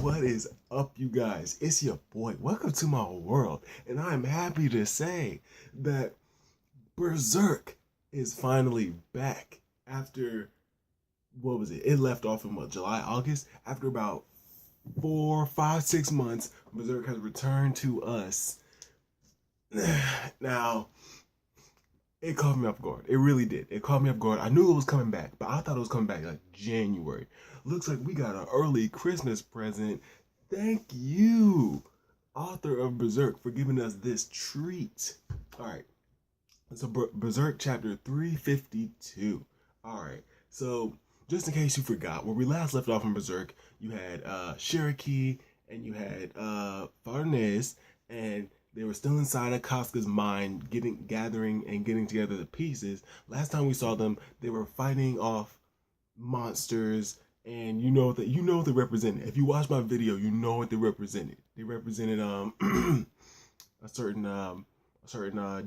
What is up, you guys? It's your boy. Welcome to my world. And I'm happy to say that Berserk is finally back after, what was it? It left off in what, July, August? After about 4, 5, 6 months, Berserk has returned to us. Now, it caught me off guard. It really did. It caught me off guard. I knew it was coming back, but I thought it was coming back like January. Looks like we got an early Christmas present. Thank you, author of Berserk, for giving us this treat. All right. So Berserk chapter 352. All right. So just in case you forgot, where we last left off in Berserk, you had Cherokee and you had Farnese, and they were still inside of Casca's mind, gathering and getting together the pieces. Last time we saw them, they were fighting off monsters, and you know what they represented. If you watch my video, you know what they represented. They represented a certain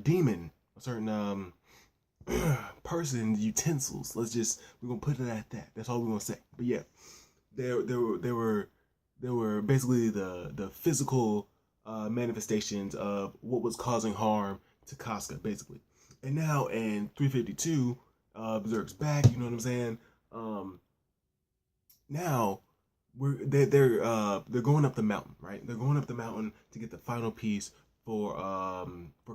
demon, a certain person's utensils. We're gonna put it at that. That's all we're gonna say. But yeah, they were basically the physical manifestations of what was causing harm to Casca, basically. And now in 352, Berserk's back. You know what I'm saying? Now they're going up the mountain, right? They're going up the mountain to get the final piece for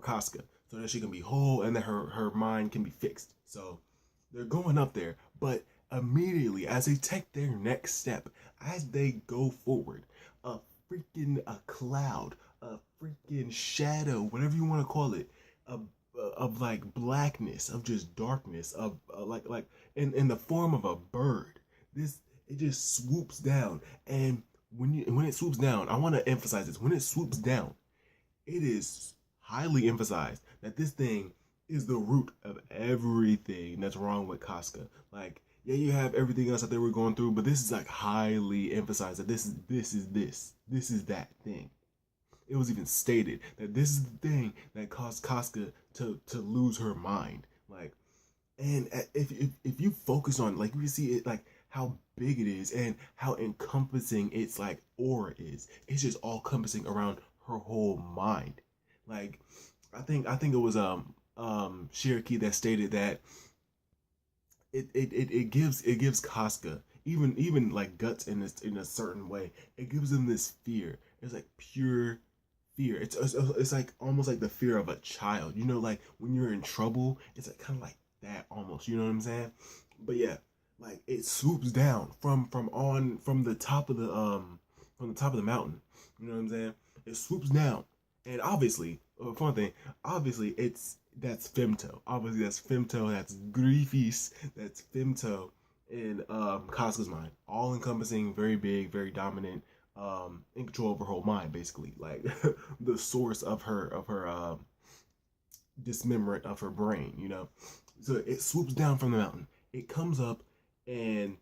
Casca, so that she can be whole and that her mind can be fixed. So they're going up there, but immediately as they take their next step, as they go forward, a cloud, a freaking shadow, whatever you want to call it, of like blackness, of just darkness, of like in the form of a bird. It just swoops down, and when it swoops down, I want to emphasize this. When it swoops down, it is highly emphasized that this thing is the root of everything that's wrong with Casca. Like, yeah, you have everything else that they were going through, but this is like highly emphasized that this is that thing. It was even stated that this is the thing that caused Casca to lose her mind. Like, and if you focus on, like, you see it, like how big it is and how encompassing its like aura is. It's just all encompassing around her whole mind. Like, I think it was Cherokee that stated that it gives Casca even like guts in a certain way. It gives them this fear. It's like pure fear. It's like almost like the fear of a child. You know, like when you're in trouble, it's like kind of like that almost. You know what I'm saying? But yeah, like it swoops down from the top of the mountain. You know what I'm saying? It swoops down, and obviously, fun thing, obviously that's Femto. Obviously that's Femto. That's Griefis. That's Femto in Casca's mind. All encompassing, very big, very dominant, in control of her whole mind, basically. Like the source of her dismemberment of her brain, you know. So it swoops down from the mountain. It comes up, and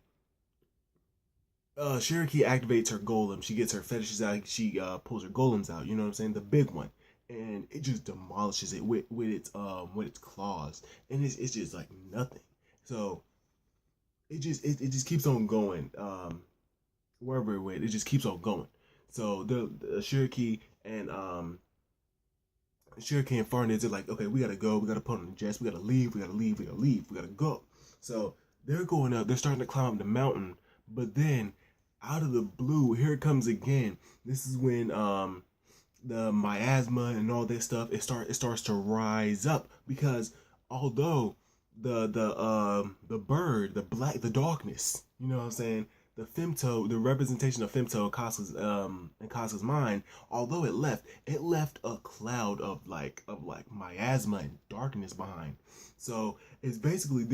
Cherokee activates her golem. She gets her fetishes out. She pulls her golems out. You know what I'm saying? The big one, and it just demolishes it with its claws, and it's just like nothing. So it just keeps on going. Wherever it went, it just keeps on going. So the Cherokee and Farnese are like, okay, we gotta go. We gotta put on the jets. We gotta leave. We gotta go. So they're going up. They're starting to climb up the mountain, but then out of the blue, here it comes again. This is when the miasma and all this stuff it starts to rise up, because although the bird, the darkness, you know what I'm saying, the Femto, the representation of Femto in Casca's mind, although it left a cloud of like miasma and darkness behind. So it's basically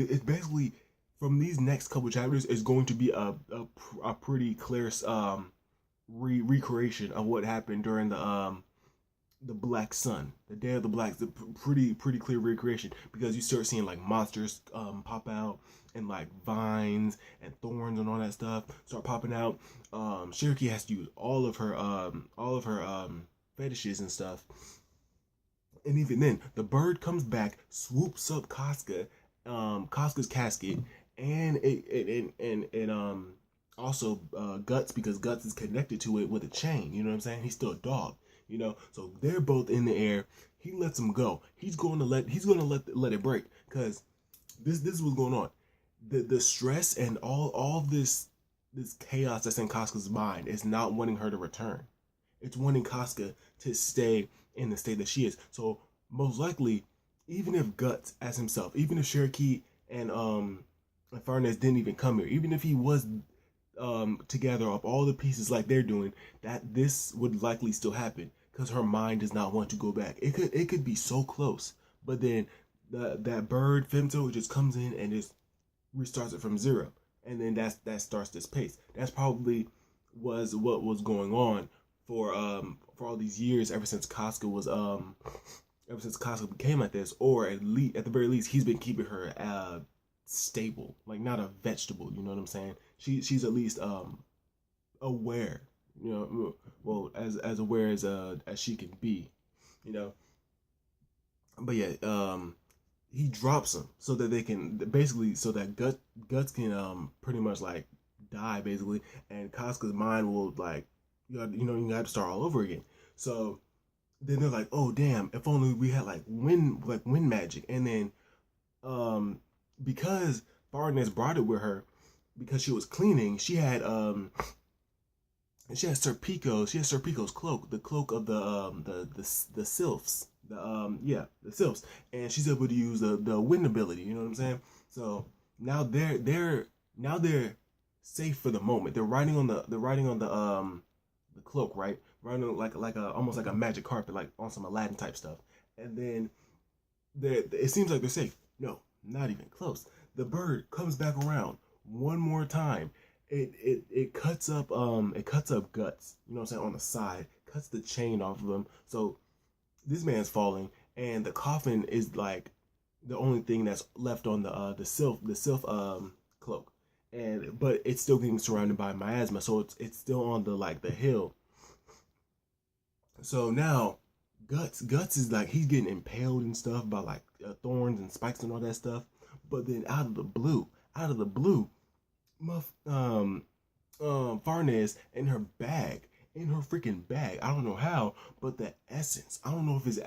from these next couple chapters is going to be a pretty clear recreation of what happened during the Black Sun, the Day of the Blacks. The pretty clear recreation, because you start seeing like monsters pop out, and like vines and thorns and all that stuff start popping out. Cherokee has to use all of her fetishes and stuff, and even then the bird comes back, swoops up Casca's casket, and it Also, Guts, because Guts is connected to it with a chain. You know what I'm saying? He's still a dog. You know, so they're both in the air. He lets him go. He's gonna let it break because this is what's going on. The stress and all this chaos that's in Casca's mind is not wanting her to return. It's wanting Casca to stay in the state that she is. So most likely, even if Guts as himself, even if Cherokee and Farnes didn't even come here, even if he was to gather up all the pieces like they're doing, that this would likely still happen because her mind does not want to go back. It could be so close, but then that bird Femto just comes in and just restarts it from zero, and then that starts this pace. That's probably was what was going on for all these years ever since Casca was ever since Casca became like this, or at the very least he's been keeping her stable, like not a vegetable. You know what I'm saying? She's at least aware. You know, well as aware as she can be. You know, but yeah, he drops him so that they can basically so that Guts can pretty much like die basically, and Casca's mind will like you have to start all over again. So then they're like, oh damn, if only we had wind magic, and then um because Farnes brought it with her because she was cleaning, she had Sir Pico's cloak, the cloak of the sylphs, the sylphs, and she's able to use the wind ability. You know what I'm saying? So now they're safe for the moment. They're riding on the cloak, right? Riding on like a almost like a magic carpet, like on some Aladdin type stuff. And then it seems like they're safe. No, not even close. The bird comes back around one more time. It cuts up Guts, you know what I'm saying, on the side, cuts the chain off of him. So this man's falling, and the coffin is like the only thing that's left on the sylph cloak, and but it's still getting surrounded by miasma, so it's still on the hill. So now Guts is like he's getting impaled and stuff by like thorns and spikes and all that stuff. But then out of the blue, Muff Farnes in her freaking bag. I don't know how, but the essence. I don't know if it's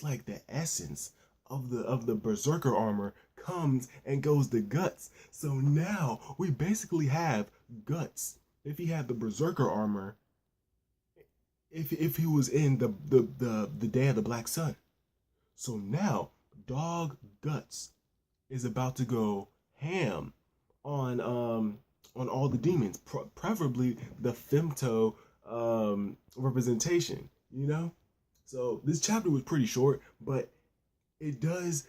like the essence of the berserker armor comes and goes to Guts. So now we basically have Guts. If he had the berserker armor, if he was in the day of the Black Sun. So now Dog Guts is about to go ham on all the demons, preferably the Femto representation. You know, so this chapter was pretty short, but it does.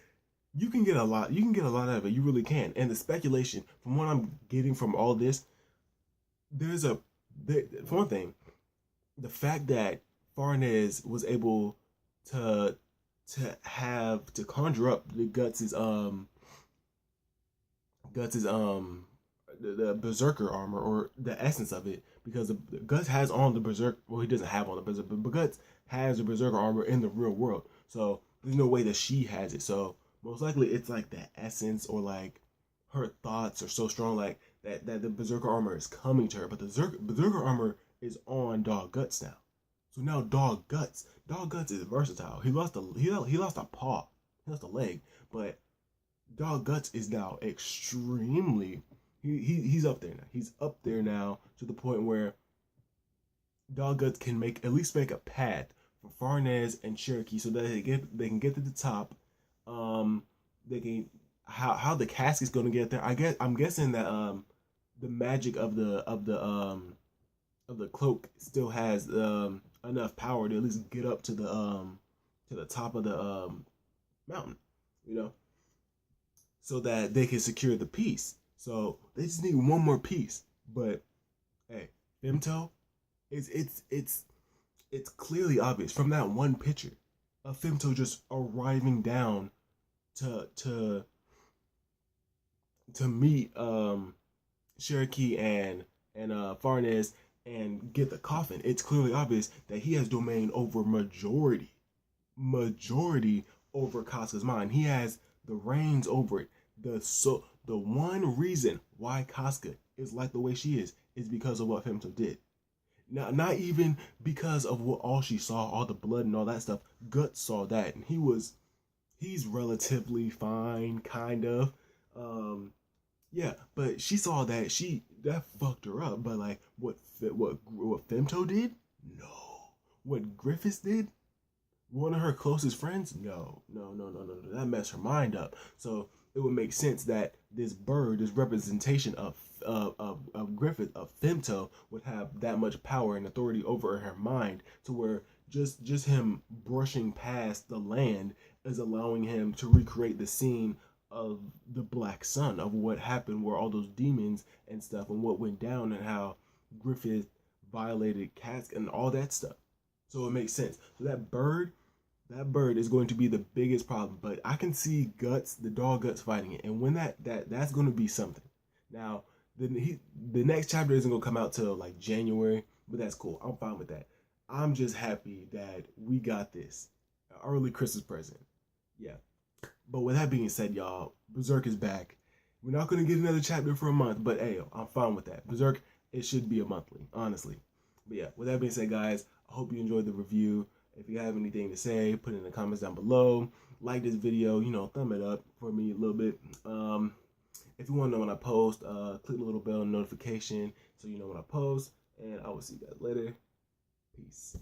You can get a lot out of it. You really can. And the speculation, from what I'm getting from all this, there's a for one thing, the fact that Farnes was able to conjure up the Guts' the berserker armor, or the essence of it, because the Guts has on the berserk, well he doesn't have on the berserk, but Guts has the berserker armor in the real world, so there's no way that she has it. So most likely it's like the essence, or like her thoughts are so strong, like that the berserker armor is coming to her, but the berserker armor is on Dog Guts now. So now Dog Guts is versatile. He lost a paw, he lost a leg, but Dog Guts is now extremely he's up there now. He's up there now to the point where Dog Guts can at least make a path for Farnes and Cherokee so that they can get to the top. They can how the casket's gonna get there. I'm guessing that the magic of the cloak still has enough power to at least get up to the top of the mountain, you know, so that they can secure the piece. So they just need one more piece. But hey, Femto, it's clearly obvious from that one picture of Femto just arriving down to meet Cherokee and Farnes and get the coffin. It's clearly obvious that he has domain over majority over Casca's mind. He has the reins over it. The the one reason why Casca is like the way she is because of what Femto did. Not even because of what all she saw, all the blood and all that stuff. Guts saw that, and he's relatively fine, kind of. Yeah, but she saw that that fucked her up. But like what Femto did? No. What Griffiths did? One of her closest friends? No. That messed her mind up. So it would make sense that this bird, this representation of Griffith, of Femto, would have that much power and authority over her mind, to where just him brushing past the land is allowing him to recreate the scene of the Black Sun, of what happened, where all those demons and stuff, and what went down, and how Griffith violated Cask and all that stuff. So it makes sense. So that bird is going to be the biggest problem. But I can see Guts, the dog Guts, fighting it, and when that's going to be something. Now the next chapter isn't going to come out till like January, but that's cool. I'm fine with that. I'm just happy that we got this early Christmas present. Yeah. But with that being said, y'all, Berserk is back. We're not going to get another chapter for a month, but hey, I'm fine with that. Berserk, it should be a monthly, honestly. But yeah, with that being said, guys, I hope you enjoyed the review. If you have anything to say, put it in the comments down below. Like this video, thumb it up for me a little bit. If you want to know when I post, click the little bell notification so you know when I post. And I will see you guys later. Peace.